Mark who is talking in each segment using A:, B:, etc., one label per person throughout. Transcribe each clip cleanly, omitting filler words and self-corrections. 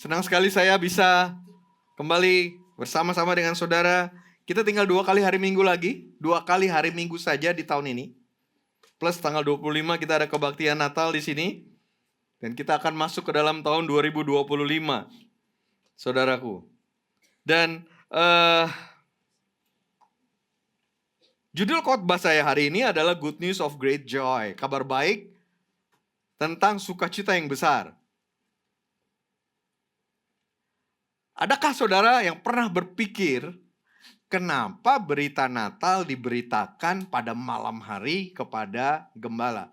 A: Senang sekali saya bisa kembali bersama-sama dengan saudara. Kita tinggal 2 kali hari Minggu lagi. 2 kali hari Minggu saja di tahun ini. Plus tanggal 25 kita ada kebaktian Natal di sini. Dan kita akan masuk ke dalam tahun 2025. Saudaraku. Dan judul khotbah saya hari ini adalah Good News of Great Joy. Kabar baik tentang sukacita yang besar. Adakah saudara yang pernah berpikir kenapa berita Natal diberitakan pada malam hari kepada gembala?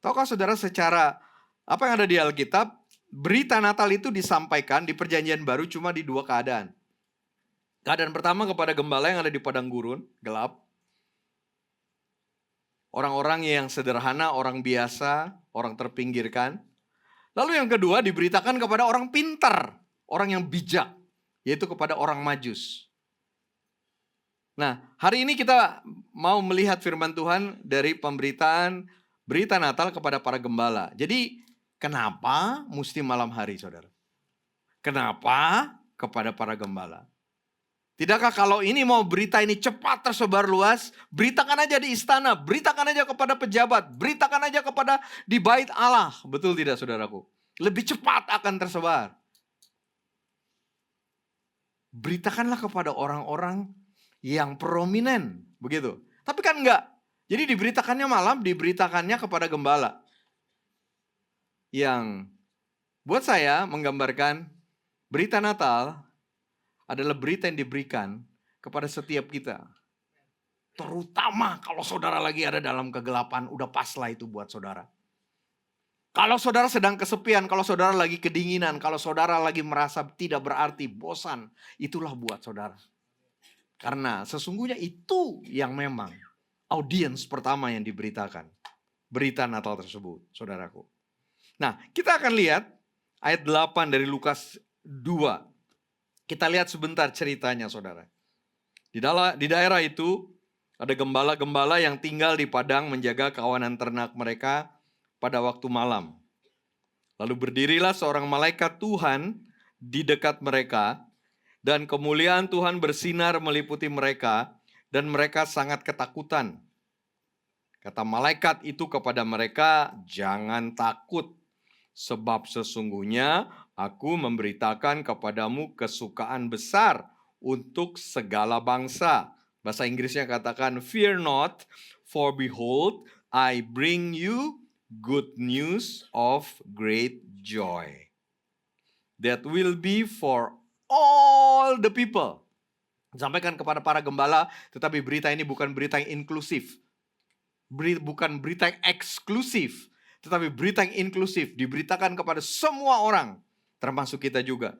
A: Tahukah saudara secara apa yang ada di Alkitab, berita Natal itu disampaikan di Perjanjian Baru cuma di 2 keadaan. Keadaan pertama kepada gembala yang ada di padang gurun, gelap. Orang-orang yang sederhana, orang biasa, orang terpinggirkan. Lalu yang kedua diberitakan kepada orang pintar. Orang yang bijak, yaitu kepada orang Majus. Nah, hari ini kita mau melihat firman Tuhan dari pemberitaan berita Natal kepada para gembala. Jadi, kenapa mesti malam hari, saudara? Kenapa kepada para gembala? Tidakkah kalau ini mau berita ini cepat tersebar luas, beritakan aja di istana, beritakan aja kepada pejabat, beritakan aja kepada di bait Allah. Betul tidak, saudaraku? Lebih cepat akan tersebar. Beritakanlah kepada orang-orang yang prominent, begitu. Tapi kan enggak. Jadi diberitakannya malam, diberitakannya kepada gembala. Yang buat saya menggambarkan berita Natal adalah berita yang diberikan kepada setiap kita. Terutama kalau saudara lagi ada dalam kegelapan, udah paslah itu buat saudara. Kalau saudara sedang kesepian, kalau saudara lagi kedinginan, kalau saudara lagi merasa tidak berarti, bosan, itulah buat saudara. Karena sesungguhnya itu yang memang audiens pertama yang diberitakan. Berita Natal tersebut, saudaraku. Nah, kita akan lihat ayat 8 dari Lukas 2. Kita lihat sebentar ceritanya, saudara. Di daerah itu ada gembala-gembala yang tinggal di padang menjaga kawanan ternak mereka pada waktu malam. Lalu berdirilah seorang malaikat Tuhan di dekat mereka, dan kemuliaan Tuhan bersinar meliputi mereka, dan mereka sangat ketakutan. Kata malaikat itu kepada mereka, "Jangan takut, sebab sesungguhnya aku memberitakan kepadamu kesukaan besar untuk segala bangsa." Bahasa Inggrisnya katakan, "Fear not, for behold, I bring you good news of great joy that will be for all the people." Sampaikan kepada para gembala, tetapi berita ini bukan berita yang inklusif. Bukan berita yang eksklusif, tetapi berita yang inklusif. Diberitakan kepada semua orang, termasuk kita juga.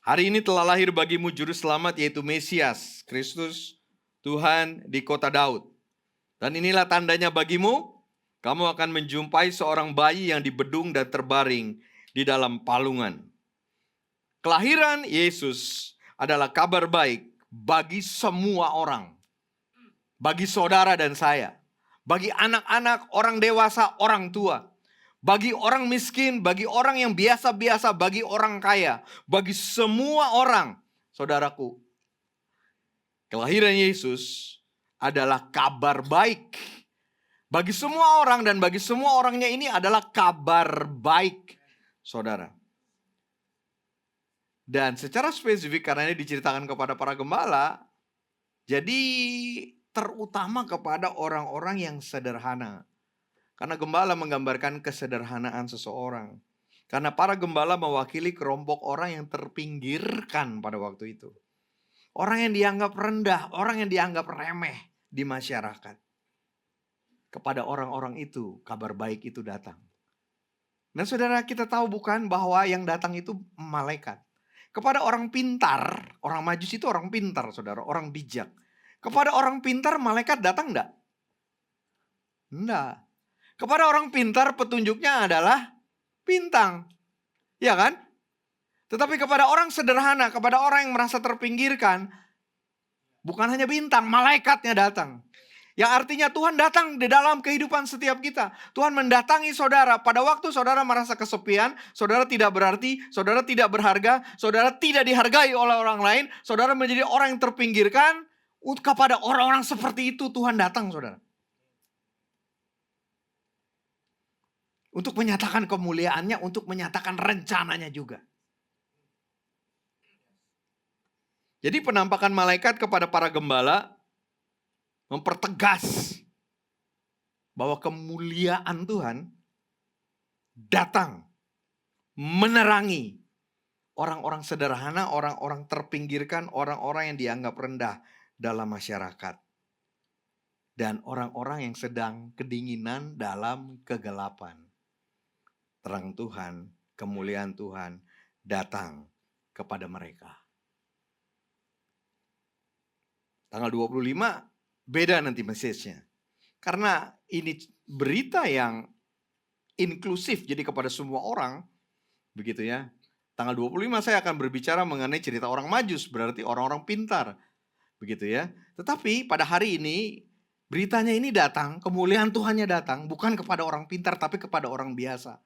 A: Hari ini telah lahir bagimu juru selamat, yaitu Mesias, Kristus, Tuhan di kota Daud. Dan inilah tandanya bagimu, kamu akan menjumpai seorang bayi yang dibedung dan terbaring di dalam palungan. Kelahiran Yesus adalah kabar baik bagi semua orang. Bagi saudara dan saya. Bagi anak-anak, orang dewasa, orang tua. Bagi orang miskin, bagi orang yang biasa-biasa, bagi orang kaya. Bagi semua orang, saudaraku. Kelahiran Yesus adalah kabar baik. Bagi semua orang, dan bagi semua orangnya ini adalah kabar baik, saudara. Dan secara spesifik karena ini diceritakan kepada para gembala, jadi terutama kepada orang-orang yang sederhana. Karena gembala menggambarkan kesederhanaan seseorang. Karena para gembala mewakili kelompok orang yang terpinggirkan pada waktu itu. Orang yang dianggap rendah, orang yang dianggap remeh di masyarakat. Kepada orang-orang itu, kabar baik itu datang. Dan saudara, kita tahu bukan bahwa yang datang itu malaikat. Kepada orang pintar, orang Majus itu orang pintar, saudara, orang bijak. Kepada orang pintar, malaikat datang enggak? Enggak. Kepada orang pintar, petunjuknya adalah bintang. Ya kan? Tetapi kepada orang sederhana, kepada orang yang merasa terpinggirkan, bukan hanya bintang, malaikatnya datang. Yang artinya Tuhan datang di dalam kehidupan setiap kita. Tuhan mendatangi saudara pada waktu saudara merasa kesepian, saudara tidak berarti, saudara tidak berharga, saudara tidak dihargai oleh orang lain, saudara menjadi orang yang terpinggirkan. Kepada orang-orang seperti itu Tuhan datang, saudara. Untuk menyatakan kemuliaannya, untuk menyatakan rencananya juga. Jadi penampakan malaikat kepada para gembala mempertegas bahwa kemuliaan Tuhan datang menerangi orang-orang sederhana, orang-orang terpinggirkan, orang-orang yang dianggap rendah dalam masyarakat. Dan orang-orang yang sedang kedinginan dalam kegelapan. Terang Tuhan, kemuliaan Tuhan datang kepada mereka. Tanggal 25 beda nanti message-nya. Karena ini berita yang inklusif, jadi kepada semua orang. Begitu ya. Tanggal 25 saya akan berbicara mengenai cerita orang Majus, berarti orang-orang pintar. Begitu ya. Tetapi pada hari ini, beritanya ini datang, kemuliaan Tuhannya datang, bukan kepada orang pintar, tapi kepada orang biasa.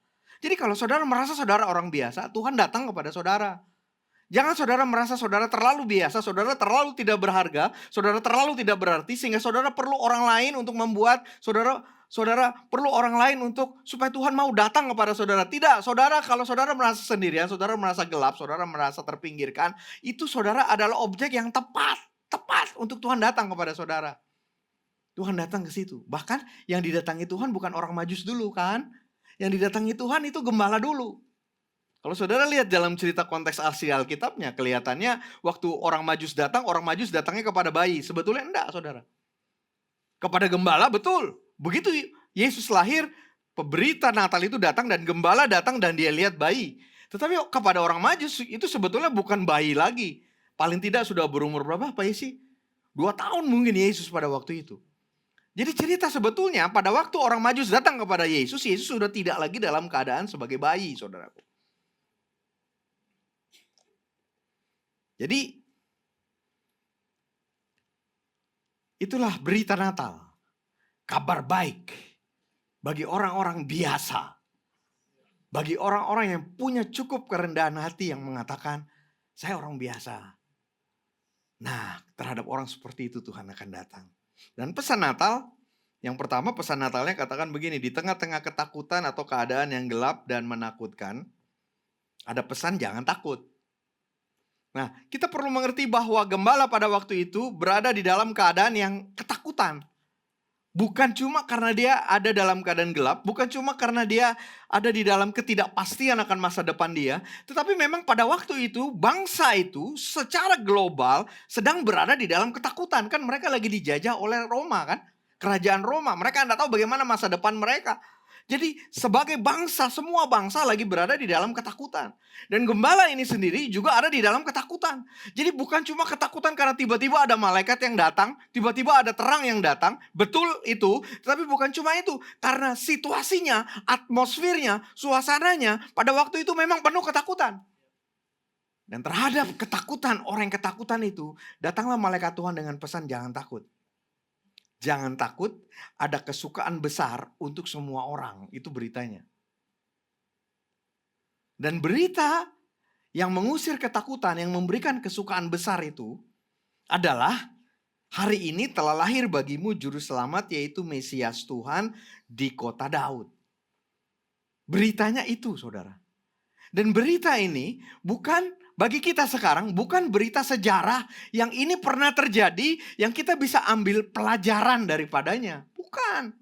A: Jadi kalau saudara merasa saudara orang biasa, Tuhan datang kepada saudara. Jangan saudara merasa saudara terlalu biasa, saudara terlalu tidak berharga, saudara terlalu tidak berarti, sehingga saudara perlu orang lain untuk membuat saudara perlu orang lain untuk supaya Tuhan mau datang kepada saudara. Tidak, saudara kalau saudara merasa sendirian, saudara merasa gelap, saudara merasa terpinggirkan, itu saudara adalah objek yang tepat untuk Tuhan datang kepada saudara. Tuhan datang ke situ. Bahkan yang didatangi Tuhan bukan orang Majus dulu kan? Yang didatangi Tuhan itu gembala dulu. Kalau saudara lihat dalam cerita konteks asli Alkitabnya, kelihatannya waktu orang Majus datangnya kepada bayi. Sebetulnya enggak, saudara. Kepada gembala, betul. Begitu Yesus lahir, pemberita Natal itu datang dan gembala datang dan dia lihat bayi. Tetapi kepada orang Majus itu sebetulnya bukan bayi lagi. Paling tidak sudah berumur berapa Pak Yesi? 2 tahun mungkin Yesus pada waktu itu. Jadi cerita sebetulnya pada waktu orang Majus datang kepada Yesus, Yesus sudah tidak lagi dalam keadaan sebagai bayi, saudaraku. Jadi itulah berita Natal. Kabar baik bagi orang-orang biasa. Bagi orang-orang yang punya cukup kerendahan hati yang mengatakan, saya orang biasa. Nah, terhadap orang seperti itu Tuhan akan datang. Dan pesan Natal, yang pertama pesan Natalnya katakan begini, di tengah-tengah ketakutan atau keadaan yang gelap dan menakutkan, ada pesan jangan takut. Nah, kita perlu mengerti bahwa gembala pada waktu itu berada di dalam keadaan yang ketakutan. Bukan cuma karena dia ada dalam keadaan gelap, bukan cuma karena dia ada di dalam ketidakpastian akan masa depan dia, tetapi memang pada waktu itu bangsa itu secara global sedang berada di dalam ketakutan. Kan mereka lagi dijajah oleh Roma kan, kerajaan Roma. Mereka tidak tahu bagaimana masa depan mereka. Jadi sebagai bangsa, semua bangsa lagi berada di dalam ketakutan. Dan gembala ini sendiri juga ada di dalam ketakutan. Jadi bukan cuma ketakutan karena tiba-tiba ada malaikat yang datang, tiba-tiba ada terang yang datang. Betul itu, tetapi bukan cuma itu. Karena situasinya, atmosfernya, suasananya pada waktu itu memang penuh ketakutan. Dan terhadap ketakutan, orang yang ketakutan itu, datanglah malaikat Tuhan dengan pesan jangan takut. Jangan takut, ada kesukaan besar untuk semua orang. Itu beritanya. Dan berita yang mengusir ketakutan, yang memberikan kesukaan besar itu adalah hari ini telah lahir bagimu juru selamat yaitu Mesias Tuhan di kota Daud. Beritanya itu, saudara. Dan berita ini bukan bagi kita sekarang, bukan berita sejarah yang ini pernah terjadi, yang kita bisa ambil pelajaran daripadanya. Bukan.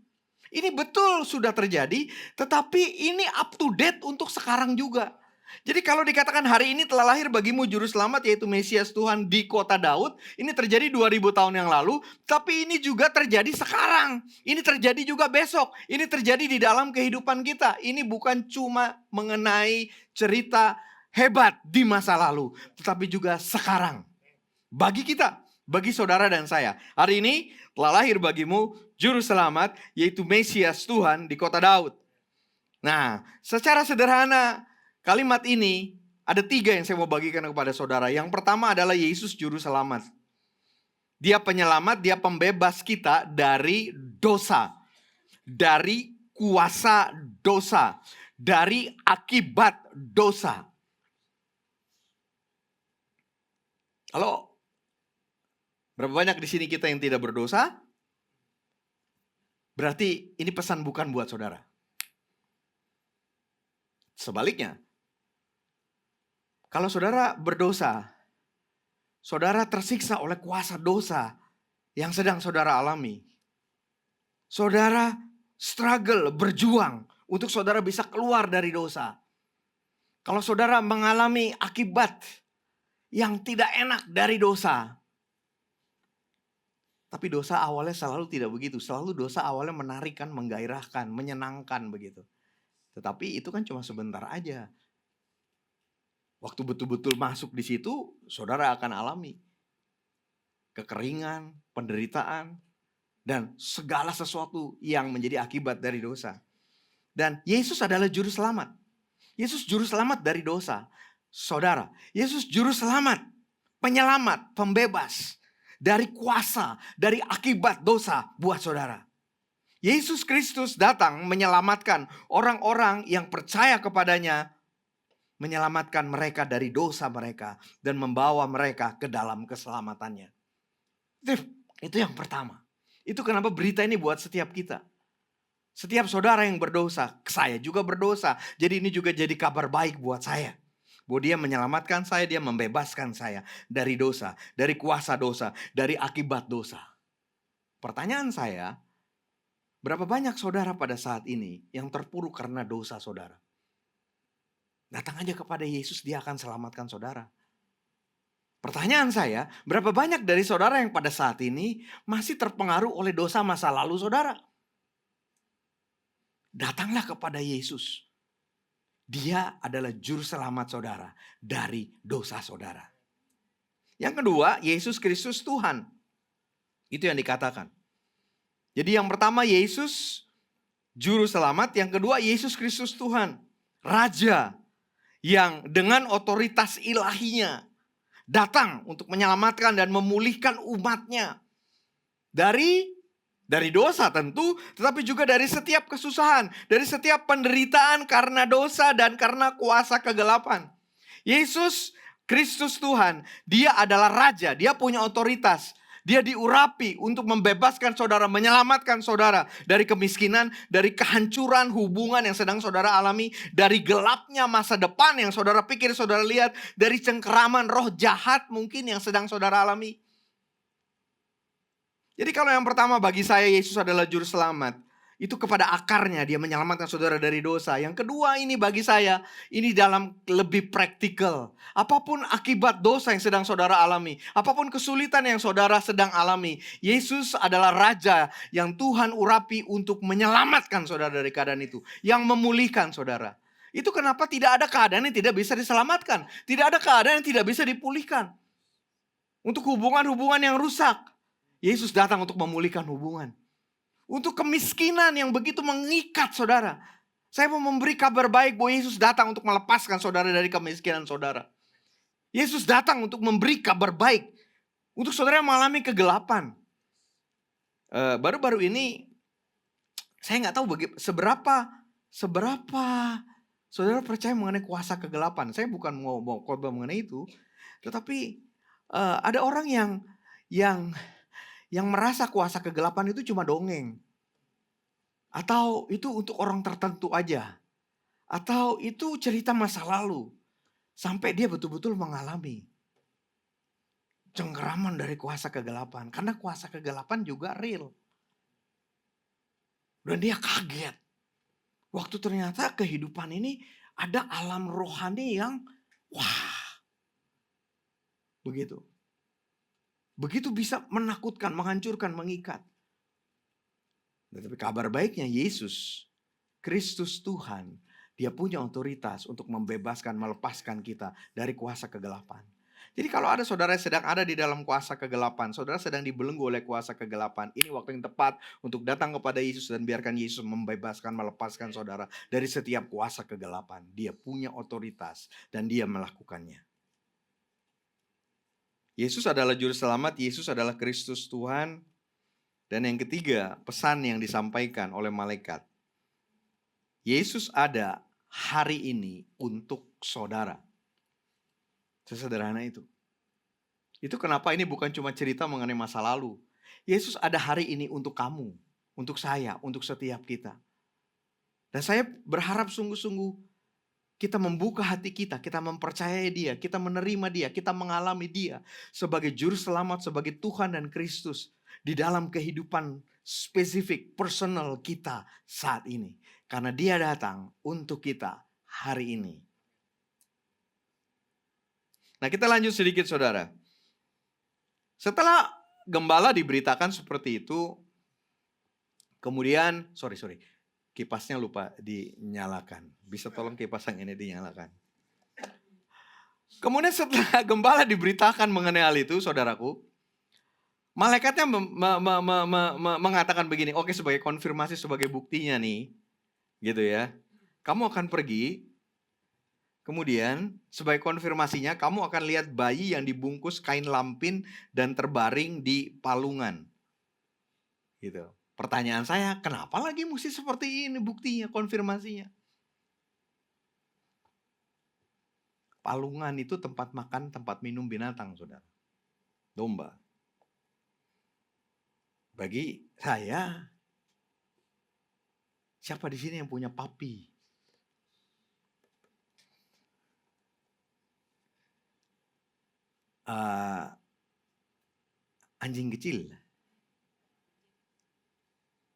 A: Ini betul sudah terjadi, tetapi ini up to date untuk sekarang juga. Jadi kalau dikatakan hari ini telah lahir bagimu juru selamat yaitu Mesias Tuhan di kota Daud, ini terjadi 2000 tahun yang lalu, tapi ini juga terjadi sekarang. Ini terjadi juga besok. Ini terjadi di dalam kehidupan kita. Ini bukan cuma mengenai cerita hebat di masa lalu, tetapi juga sekarang. Bagi kita, bagi saudara dan saya. Hari ini telah lahir bagimu juru selamat yaitu Mesias Tuhan di kota Daud. Nah, secara sederhana kalimat ini ada 3 yang saya mau bagikan kepada saudara. Yang pertama adalah Yesus juru selamat. Dia penyelamat, dia pembebas kita dari dosa. Dari kuasa dosa. Dari akibat dosa. Halo, berapa banyak di sini kita yang tidak berdosa? Berarti ini pesan bukan buat saudara. Sebaliknya, kalau saudara berdosa, saudara tersiksa oleh kuasa dosa yang sedang saudara alami. Saudara struggle, berjuang untuk saudara bisa keluar dari dosa. Kalau saudara mengalami akibat yang tidak enak dari dosa. Tapi dosa awalnya selalu tidak begitu. Selalu dosa awalnya menarikkan, menggairahkan, menyenangkan begitu. Tetapi itu kan cuma sebentar aja. Waktu betul-betul masuk di situ, saudara akan alami kekeringan, penderitaan, dan segala sesuatu yang menjadi akibat dari dosa. Dan Yesus adalah juru selamat. Yesus juru selamat dari dosa. Saudara, Yesus juru selamat, penyelamat, pembebas dari kuasa, dari akibat dosa buat saudara. Yesus Kristus datang menyelamatkan orang-orang yang percaya kepadanya, menyelamatkan mereka dari dosa mereka dan membawa mereka ke dalam keselamatannya. Itu yang pertama. Itu kenapa berita ini buat setiap kita. Setiap saudara yang berdosa, saya juga berdosa. Jadi ini juga jadi kabar baik buat saya. Bahwa dia menyelamatkan saya, dia membebaskan saya dari dosa, dari kuasa dosa, dari akibat dosa. Pertanyaan saya, berapa banyak saudara pada saat ini yang terpuruk karena dosa saudara? Datang aja kepada Yesus, dia akan selamatkan saudara. Pertanyaan saya, berapa banyak dari saudara yang pada saat ini masih terpengaruh oleh dosa masa lalu saudara? Datanglah kepada Yesus. Dia adalah juru selamat saudara dari dosa saudara. Yang kedua, Yesus Kristus Tuhan. Itu yang dikatakan. Jadi yang pertama Yesus juru selamat, yang kedua Yesus Kristus Tuhan. Raja yang dengan otoritas ilahinya datang untuk menyelamatkan dan memulihkan umatnya. Dari dosa tentu, tetapi juga dari setiap kesusahan, dari setiap penderitaan karena dosa dan karena kuasa kegelapan. Yesus Kristus Tuhan, dia adalah raja, dia punya otoritas. Dia diurapi untuk membebaskan saudara, menyelamatkan saudara dari kemiskinan, dari kehancuran hubungan yang sedang saudara alami, dari gelapnya masa depan yang saudara pikir, saudara lihat, dari cengkeraman roh jahat mungkin yang sedang saudara alami. Jadi kalau yang pertama bagi saya Yesus adalah juru selamat. Itu kepada akarnya dia menyelamatkan saudara dari dosa. Yang kedua ini bagi saya, ini dalam lebih praktikal. Apapun akibat dosa yang sedang saudara alami. Apapun kesulitan yang saudara sedang alami. Yesus adalah Raja yang Tuhan urapi untuk menyelamatkan saudara dari keadaan itu. Yang memulihkan saudara. Itu kenapa tidak ada keadaan yang tidak bisa diselamatkan. Tidak ada keadaan yang tidak bisa dipulihkan. Untuk hubungan-hubungan yang rusak. Yesus datang untuk memulihkan hubungan. Untuk kemiskinan yang begitu mengikat saudara. Saya mau memberi kabar baik bahwa Yesus datang untuk melepaskan saudara dari kemiskinan saudara. Yesus datang untuk memberi kabar baik. Untuk saudara yang mengalami kegelapan. Baru-baru ini saya nggak tahu seberapa saudara percaya mengenai kuasa kegelapan. Saya bukan mau khotbah mengenai itu. Tetapi ada orang yang merasa kuasa kegelapan itu cuma dongeng. Atau itu untuk orang tertentu aja. Atau itu cerita masa lalu. Sampai dia betul-betul mengalami cengkeraman dari kuasa kegelapan. Karena kuasa kegelapan juga real. Dan dia kaget. Waktu ternyata kehidupan ini ada alam rohani yang wah. Begitu. Begitu bisa menakutkan, menghancurkan, mengikat. Tetapi kabar baiknya Yesus, Kristus Tuhan, dia punya otoritas untuk membebaskan, melepaskan kita dari kuasa kegelapan. Jadi kalau ada saudara yang sedang ada di dalam kuasa kegelapan, saudara sedang dibelenggu oleh kuasa kegelapan, ini waktu yang tepat untuk datang kepada Yesus dan biarkan Yesus membebaskan, melepaskan saudara dari setiap kuasa kegelapan. Dia punya otoritas dan dia melakukannya. Yesus adalah juru selamat, Yesus adalah Kristus Tuhan. Dan yang ketiga, pesan yang disampaikan oleh malaikat. Yesus ada hari ini untuk saudara. Sesederhana itu. Itu kenapa ini bukan cuma cerita mengenai masa lalu. Yesus ada hari ini untuk kamu, untuk saya, untuk setiap kita. Dan saya berharap sungguh-sungguh kita membuka hati kita mempercayai dia, kita menerima dia, kita mengalami dia sebagai juru selamat, sebagai Tuhan dan Kristus di dalam kehidupan spesifik, personal kita saat ini. Karena dia datang untuk kita hari ini. Nah, kita lanjut sedikit saudara. Setelah gembala diberitakan seperti itu, kemudian, kipasnya lupa dinyalakan. Bisa tolong kipas yang ini dinyalakan. Kemudian setelah gembala diberitakan mengenai hal itu, saudaraku, malaikatnya mengatakan begini, oke, sebagai konfirmasi, sebagai buktinya nih, gitu ya. Kamu akan pergi, kemudian sebagai konfirmasinya kamu akan lihat bayi yang dibungkus kain lampin dan terbaring di palungan. Gitu. Pertanyaan saya, kenapa lagi mesti seperti ini buktinya, konfirmasinya? Palungan itu tempat makan, tempat minum binatang, saudara. Domba. Bagi saya, siapa di sini yang punya papi? Anjing kecil.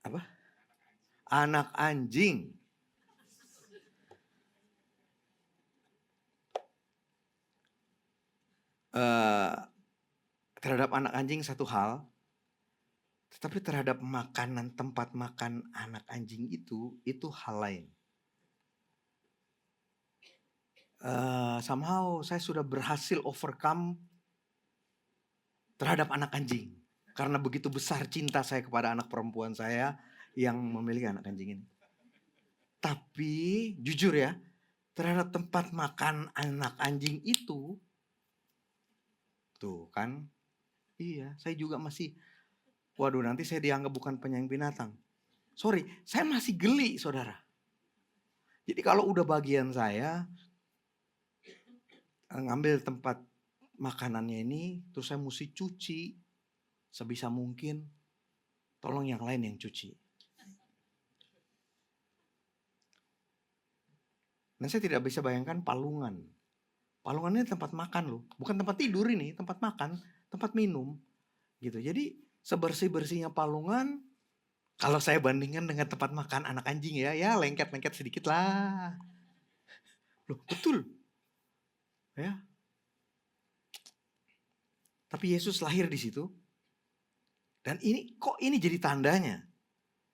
A: Apa? Anak anjing. Terhadap anak anjing satu hal, tetapi terhadap makanan, tempat makan anak anjing itu hal lain. Somehow saya sudah berhasil overcome terhadap anak anjing. Karena begitu besar cinta saya kepada anak perempuan saya yang memiliki anak anjing ini. Tapi jujur ya, terhadap tempat makan anak anjing itu, tuh kan, iya saya juga masih, waduh nanti saya dianggap bukan penyayang binatang. Sorry, saya masih geli saudara. Jadi kalau udah bagian saya ngambil tempat makanannya ini, terus saya mesti cuci sebisa mungkin, tolong yang lain yang cuci. Dan saya tidak bisa bayangkan palungan. Palungan ini tempat makan loh, bukan tempat tidur ini, tempat makan, tempat minum. Gitu. Jadi sebersih-bersihnya palungan, kalau saya bandingkan dengan tempat makan anak anjing ya lengket-lengket sedikit lah. Loh, betul. Ya. Tapi Yesus lahir di situ. Dan ini jadi tandanya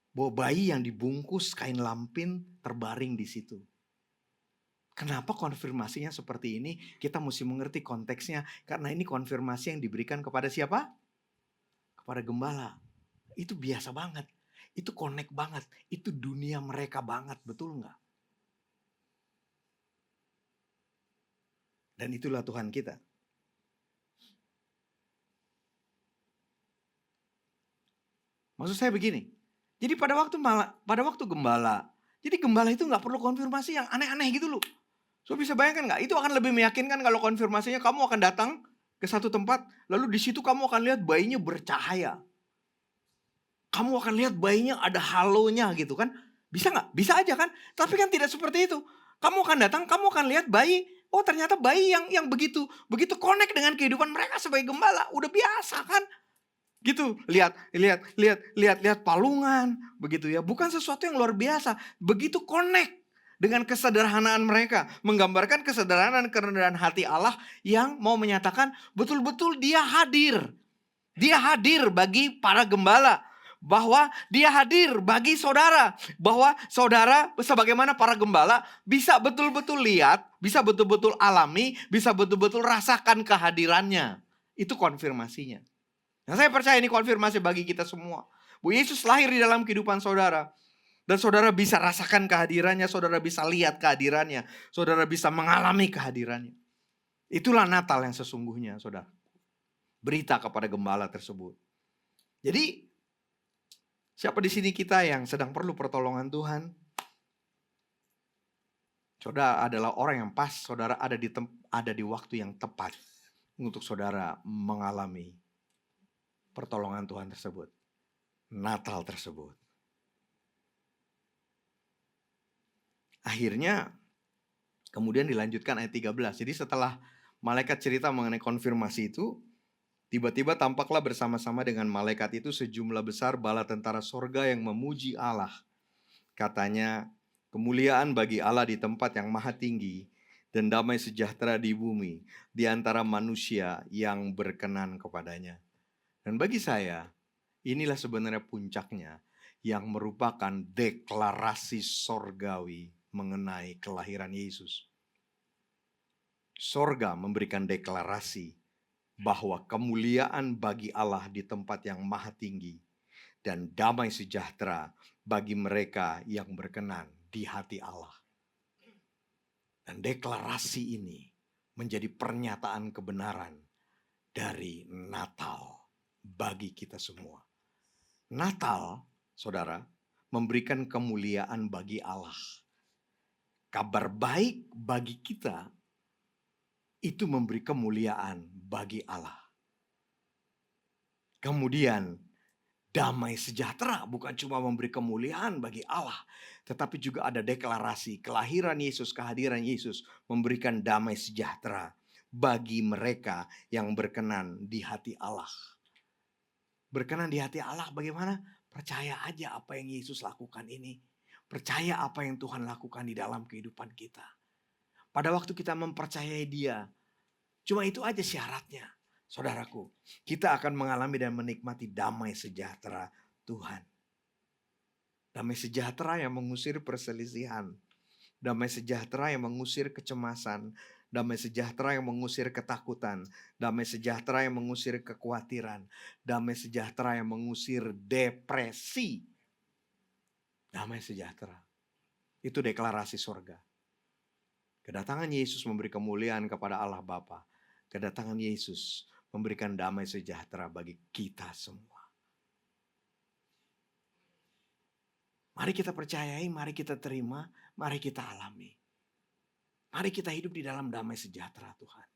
A: bahwa bayi yang dibungkus kain lampin terbaring di situ. Kenapa konfirmasinya seperti ini? Kita mesti mengerti konteksnya. Karena ini konfirmasi yang diberikan kepada siapa? Kepada gembala. Itu biasa banget. Itu connect banget. Itu dunia mereka banget. Betul nggak? Dan itulah Tuhan kita. Maksud saya begini. Jadi pada waktu gembala. Jadi gembala itu nggak perlu konfirmasi yang aneh-aneh gitu loh. So bisa bayangkan nggak? Itu akan lebih meyakinkan kalau konfirmasinya kamu akan datang ke satu tempat. Lalu di situ kamu akan lihat bayinya bercahaya. Kamu akan lihat bayinya ada halonya gitu kan. Bisa nggak? Bisa aja kan. Tapi kan tidak seperti itu. Kamu akan datang, kamu akan lihat bayi. Oh ternyata bayi yang begitu connect dengan kehidupan mereka sebagai gembala. Udah biasa kan. Gitu, lihat palungan, begitu ya. Bukan sesuatu yang luar biasa, begitu connect dengan kesederhanaan mereka, menggambarkan kesederhanaan kerendahan hati Allah yang mau menyatakan betul-betul Dia hadir. Dia hadir bagi para gembala, bahwa Dia hadir bagi saudara, bahwa saudara sebagaimana para gembala bisa betul-betul lihat, bisa betul-betul alami, bisa betul-betul rasakan kehadirannya. Itu konfirmasinya. Nah, saya percaya ini konfirmasi bagi kita semua. Bu Yesus lahir di dalam kehidupan saudara. Dan saudara bisa rasakan kehadirannya, saudara bisa lihat kehadirannya, saudara bisa mengalami kehadirannya. Itulah Natal yang sesungguhnya, saudara. berita kepada gembala tersebut. Jadi siapa di sini kita yang sedang perlu pertolongan Tuhan? Saudara adalah orang yang pas, saudara ada di waktu yang tepat untuk saudara mengalami pertolongan Tuhan tersebut. Natal tersebut. Akhirnya kemudian dilanjutkan ayat 13. Jadi setelah malaikat cerita mengenai konfirmasi itu, tiba-tiba tampaklah bersama-sama dengan malaikat itu sejumlah besar bala tentara sorga yang memuji Allah. Katanya, kemuliaan bagi Allah di tempat yang maha tinggi dan damai sejahtera di bumi di antara manusia yang berkenan kepadanya. Dan bagi saya, inilah sebenarnya puncaknya yang merupakan deklarasi sorgawi mengenai kelahiran Yesus. Sorga memberikan deklarasi bahwa kemuliaan bagi Allah di tempat yang maha tinggi dan damai sejahtera bagi mereka yang berkenan di hati Allah. Dan deklarasi ini menjadi pernyataan kebenaran dari Natal bagi kita semua. Natal, saudara, memberikan kemuliaan bagi Allah. Kabar baik bagi kita itu memberi kemuliaan bagi Allah. Kemudian damai sejahtera bukan cuma memberi kemuliaan bagi Allah, tetapi juga ada deklarasi kelahiran Yesus, kehadiran Yesus memberikan damai sejahtera bagi mereka yang berkenan di hati Allah. Berkenan di hati Allah bagaimana? Percaya aja apa yang Yesus lakukan ini. Percaya apa yang Tuhan lakukan di dalam kehidupan kita. Pada waktu kita mempercayai Dia, cuma itu aja syaratnya. Saudaraku, kita akan mengalami dan menikmati damai sejahtera Tuhan. Damai sejahtera yang mengusir perselisihan. Damai sejahtera yang mengusir kecemasan. Damai sejahtera yang mengusir ketakutan. Damai sejahtera yang mengusir kekhawatiran. Damai sejahtera yang mengusir depresi. Damai sejahtera. Itu deklarasi sorga. Kedatangan Yesus memberi kemuliaan kepada Allah Bapa. Kedatangan Yesus memberikan damai sejahtera bagi kita semua. Mari kita percayai, mari kita terima, mari kita alami. Mari kita hidup di dalam damai sejahtera Tuhan.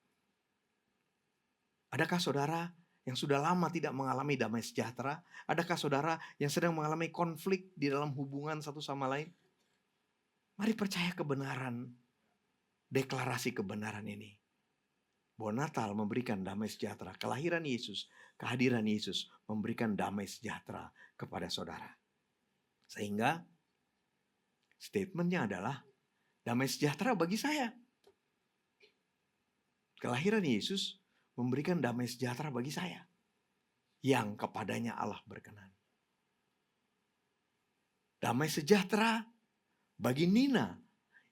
A: Adakah saudara yang sudah lama tidak mengalami damai sejahtera? Adakah saudara yang sedang mengalami konflik di dalam hubungan satu sama lain? Mari percaya kebenaran, deklarasi kebenaran ini. Bahwa Natal memberikan damai sejahtera. Kelahiran Yesus, kehadiran Yesus memberikan damai sejahtera kepada saudara. Sehingga statementnya adalah damai sejahtera bagi saya. Kelahiran Yesus memberikan damai sejahtera bagi saya. Yang kepadanya Allah berkenan. Damai sejahtera bagi Nina.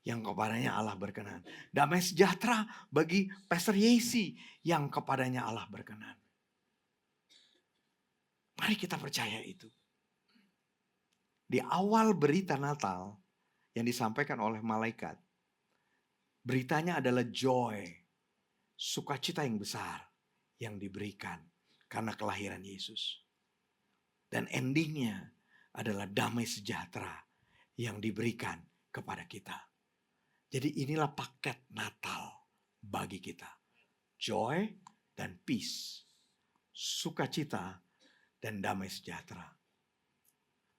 A: Yang kepadanya Allah berkenan. Damai sejahtera bagi Pastor Yesi yang kepadanya Allah berkenan. Mari kita percaya itu. Di awal berita Natal yang disampaikan oleh malaikat, beritanya adalah joy, sukacita yang besar yang diberikan karena kelahiran Yesus. Dan endingnya adalah damai sejahtera yang diberikan kepada kita. Jadi inilah paket Natal bagi kita. Joy dan peace. Sukacita dan damai sejahtera.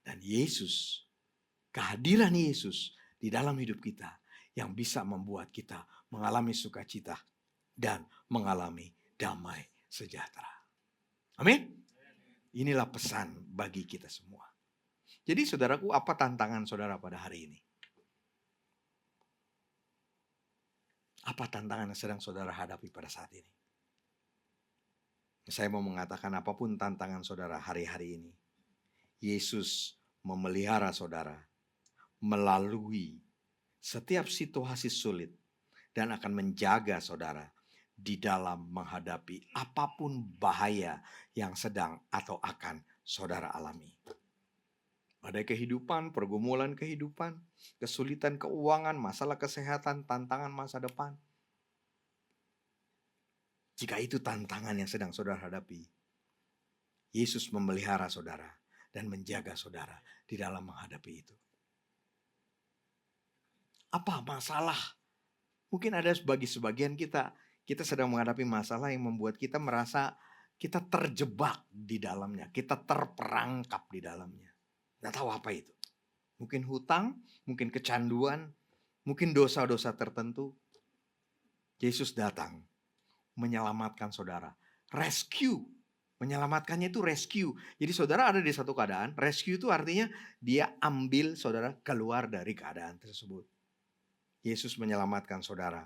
A: Dan Yesus, kehadiran Yesus di dalam hidup kita yang bisa membuat kita mengalami sukacita dan mengalami damai sejahtera. Amin. Inilah pesan bagi kita semua. Jadi saudaraku, apa tantangan saudara pada hari ini? Apa tantangan yang sedang saudara hadapi pada saat ini? Saya mau mengatakan apapun tantangan saudara hari-hari ini, Yesus memelihara saudara melalui setiap situasi sulit dan akan menjaga saudara di dalam menghadapi apapun bahaya yang sedang atau akan saudara alami. Ada kehidupan, pergumulan kehidupan, kesulitan keuangan, masalah kesehatan, tantangan masa depan. Jika itu tantangan yang sedang saudara hadapi, Yesus memelihara saudara dan menjaga saudara di dalam menghadapi itu. Apa masalah? Mungkin ada bagi sebagian kita sedang menghadapi masalah yang membuat kita merasa kita terjebak di dalamnya, kita terperangkap di dalamnya. Nggak tahu apa itu. Mungkin hutang, mungkin kecanduan, mungkin dosa-dosa tertentu. Yesus datang menyelamatkan saudara. Rescue. Menyelamatkannya itu rescue. Jadi saudara ada di satu keadaan. Rescue itu artinya dia ambil saudara keluar dari keadaan tersebut. Yesus menyelamatkan saudara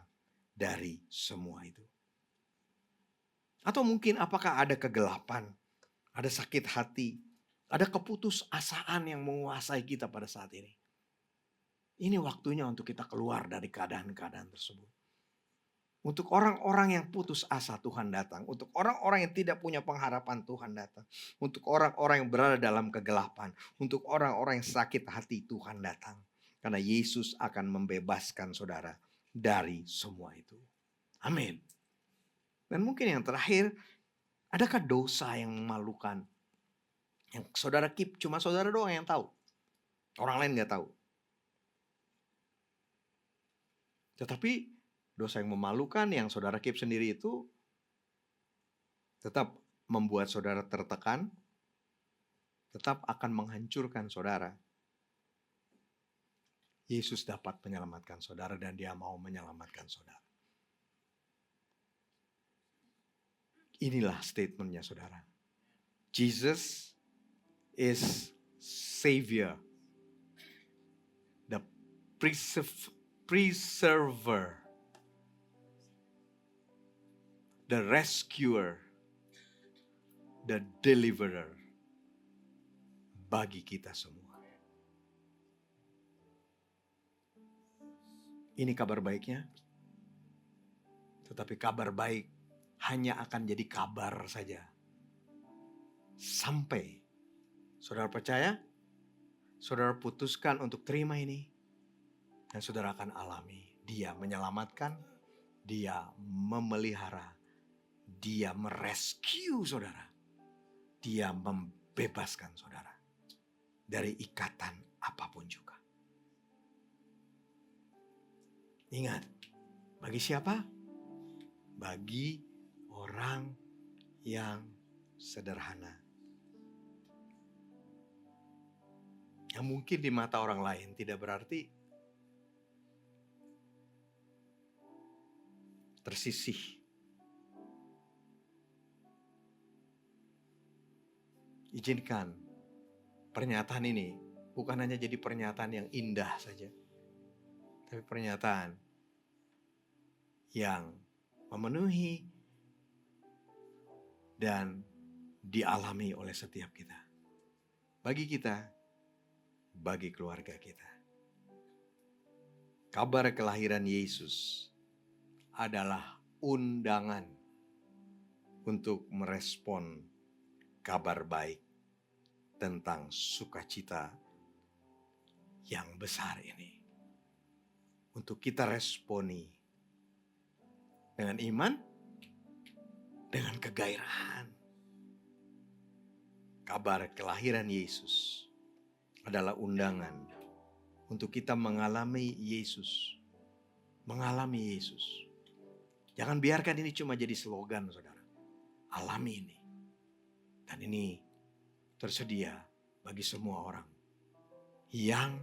A: dari semua itu. Atau mungkin apakah ada kegelapan, ada sakit hati, ada keputusasaan yang menguasai kita pada saat ini. Ini waktunya untuk kita keluar dari keadaan-keadaan tersebut. Untuk orang-orang yang putus asa Tuhan datang. Untuk orang-orang yang tidak punya pengharapan Tuhan datang. Untuk orang-orang yang berada dalam kegelapan. Untuk orang-orang yang sakit hati Tuhan datang. Karena Yesus akan membebaskan saudara dari semua itu. Amin. Dan mungkin yang terakhir, adakah dosa yang memalukan? Yang saudara keep, cuma saudara doang yang tahu. Orang lain gak tahu. Tetapi dosa yang memalukan yang saudara keep sendiri itu tetap membuat saudara tertekan, tetap akan menghancurkan saudara. Yesus dapat menyelamatkan saudara dan dia mau menyelamatkan saudara. Inilah statementnya saudara. Jesus is Savior. The preserver. The rescuer. The deliverer. Bagi kita semua. Ini kabar baiknya. Tetapi kabar baik hanya akan jadi kabar saja. Sampai saudara percaya, saudara putuskan untuk terima ini. Dan saudara akan alami. Dia menyelamatkan, dia memelihara, dia merescue saudara. Dia membebaskan saudara. Dari ikatan apapun juga. Ingat, bagi siapa? Bagi orang yang sederhana. Yang mungkin di mata orang lain tidak berarti tersisih. Izinkan pernyataan ini bukan hanya jadi pernyataan yang indah saja. Tapi pernyataan yang memenuhi dan dialami oleh setiap kita. Bagi kita, bagi keluarga kita. Kabar kelahiran Yesus adalah undangan untuk merespon kabar baik tentang sukacita yang besar ini. Untuk kita responi dengan iman, dengan kegairahan. Kabar kelahiran Yesus adalah undangan untuk kita mengalami Yesus. Mengalami Yesus. Jangan biarkan ini cuma jadi slogan, saudara. Alami ini. Dan ini tersedia bagi semua orang yang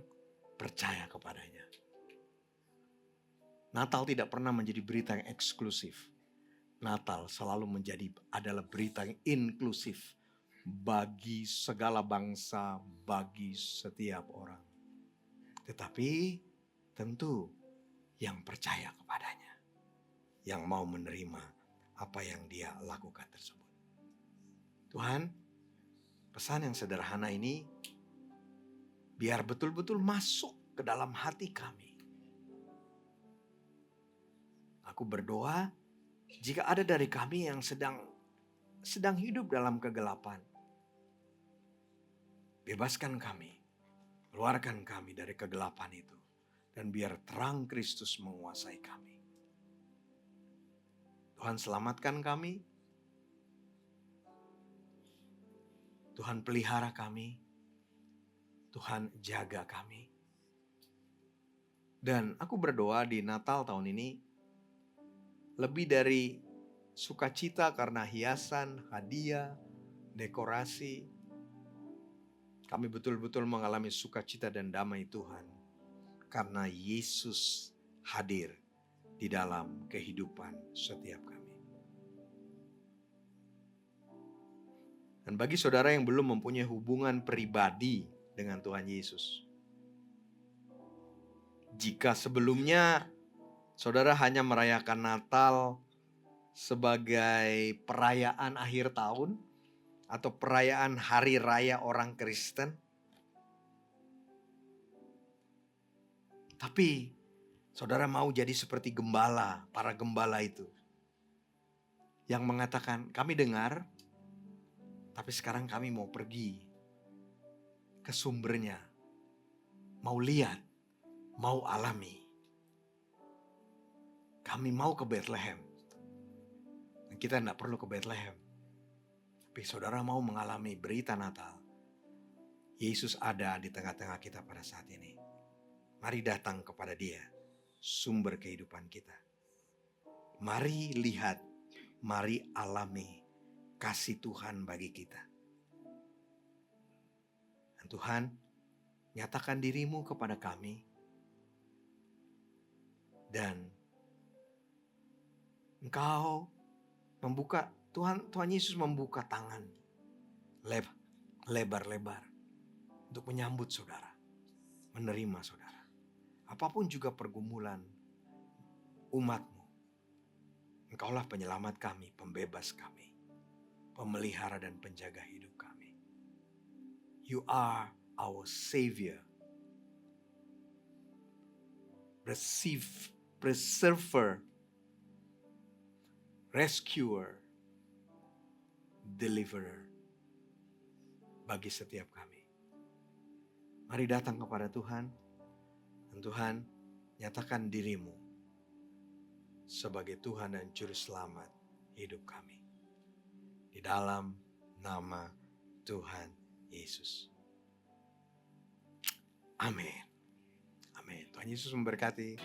A: percaya kepadanya. Natal tidak pernah menjadi berita yang eksklusif. Natal selalu adalah berita yang inklusif bagi segala bangsa, bagi setiap orang. Tetapi tentu yang percaya kepadanya, yang mau menerima apa yang dia lakukan tersebut. Tuhan, pesan yang sederhana ini biar betul-betul masuk ke dalam hati kami. Aku berdoa jika ada dari kami yang sedang hidup dalam kegelapan. Bebaskan kami, keluarkan kami dari kegelapan itu. Dan biar terang Kristus menguasai kami. Tuhan selamatkan kami. Tuhan pelihara kami. Tuhan jaga kami. Dan aku berdoa di Natal tahun ini, lebih dari sukacita karena hiasan, hadiah, dekorasi, kami betul-betul mengalami sukacita dan damai Tuhan. Karena Yesus hadir di dalam kehidupan setiap kami. Dan bagi saudara yang belum mempunyai hubungan pribadi dengan Tuhan Yesus, jika sebelumnya saudara hanya merayakan Natal sebagai perayaan akhir tahun atau perayaan hari raya orang Kristen, tapi saudara mau jadi seperti gembala, para gembala itu, yang mengatakan, kami dengar, tapi sekarang kami mau pergi ke sumbernya. Mau lihat, mau alami. Kami mau ke Bethlehem. Dan kita tidak perlu ke Bethlehem. Tapi saudara mau mengalami berita Natal. Yesus ada di tengah-tengah kita pada saat ini. Mari datang kepada Dia, sumber kehidupan kita. Mari lihat, mari alami kasih Tuhan bagi kita. Dan Tuhan, nyatakan dirimu kepada kami. Dan Engkau membuka, Tuhan Yesus membuka tangan lebar-lebar untuk menyambut saudara, menerima saudara. Apapun juga pergumulan umatmu, Engkaulah penyelamat kami, pembebas kami, pemelihara dan penjaga hidup kami. You are our Savior, preserver, rescuer, deliverer bagi setiap kami. Mari datang kepada Tuhan, dan Tuhan nyatakan dirimu sebagai Tuhan dan Juru Selamat hidup kami. Di dalam nama Tuhan Yesus. Amin. Amin. Tuhan Yesus memberkati.